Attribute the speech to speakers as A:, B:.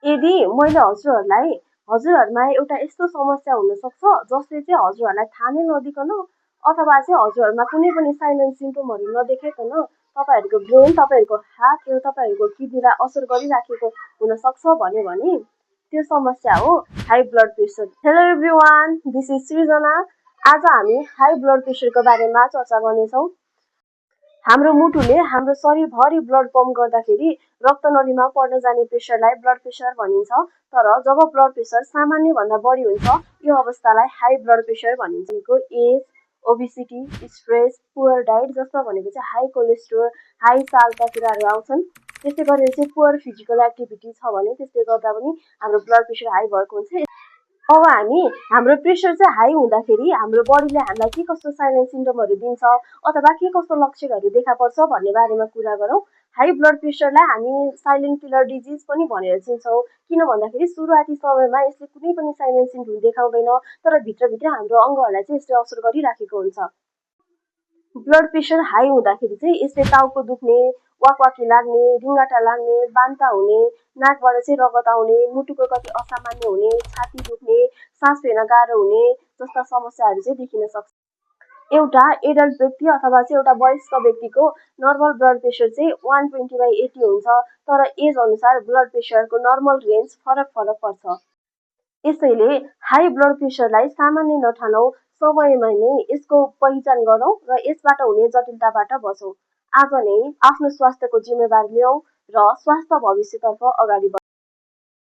A: यदि मैले हजुरहरूमा एउटा यस्तो समस्या हुन सक्छ जसले चाहिँ हजुरहरूलाई थाहा नै नदिकन अथवा चाहिँ हजुरहरूमा कुनै पनि साइलेन्ट सिम्टमहरू नदेखाइकन तपाईँहरूको ब्रेन, तपाईँहरूको हार्ट र तपाईँहरूको किडनीलाई असर गरिराखेको हुन सक्छ भन्यो भने त्यो समस्या हो high blood pressure. Hello everyone, this is Srijana. आज हामी हाई ब्लड प्रेसरको बारेमा चर्चा गर्नेछौँ। हाम्रो मुटुले हाम्रो शरीरभरि ब्लड पम्प गर्दाखेरि रक्त नलीमा पर्न जाने प्रेसरलाई ब्लड प्रेसर भनिन्छ। तर जब ब्लड प्रेसर सामान्यभन्दा बढी हुन्छ यो अवस्थालाई हाई ब्लड प्रेसर भनिन्छ। Age, obesity, stress, poor diet, जसमा भनेको चाहिँ हाई कोलेस्ट्रोल, हाई सालका कुराहरू आउँछन्। त्यसै गरेर चाहिँ पुअर फिजिकल एक्टिभिटी छ भने त्यसले गर्दा पनि हाम्रो ब्लड प्रेसर हाई भएको हुन्छ। अब हाम्रो प्रेसर चाहिँ हाई हुँदाखेरि हाम्रो बडीले हामीलाई के कस्तो साइलेन्ट सिम्टमहरू दिन्छ अथवा के कस्तो लक्षणहरू देखा पर्छ भन्ने बारेमा कुरा गरौँ। हाई ब्लड प्रेसरलाई हामी साइलेन्ट किलर डिजिज पनि भनेर चिन्छौँ। किन भन्दाखेरि सुरुवाती समयमा यसले कुनै पनि साइलेन्ट सिम्टम देखाउँदैन, तर भित्रभित्र हाम्रो अङ्गहरूलाई चाहिँ यसले असर गरिराखेको हुन्छ। ब्लड प्रेसर हाई हुँदाखेरि चाहिँ यसले टाउको दुख्ने, वाकवाकी लाग्ने, रिङ्गटा लाग्ने, बान्ता हुने, नाकबाट चाहिँ रगत आउने, मुटुको गति असामान्य हुने, छाती दुख्ने, सास फेर्न गाह्रो हुने जस्ता समस्याहरू चाहिँ देखिन सक्छ। एउटा एडल्ट व्यक्ति अथवा चाहिँ एउटा वयस्क व्यक्तिको नर्मल ब्लड प्रेसर चाहिँ 120/80 हुन्छ, तर एज अनुसार ब्लड प्रेसरको नर्मल रेन्ज फरक पर्छ। यसैले हाई ब्लड प्रेसरलाई सामान्य नठानौँ, समयमा नै यसको पहिचान गरौँ र यसबाट हुने जटिलताबाट बचौँ। आज नै आफ्नो स्वास्थ्यको जिम्मेवारी लियौँ र स्वास्थ्य भविष्यतर्फ अगाडि बढौँ।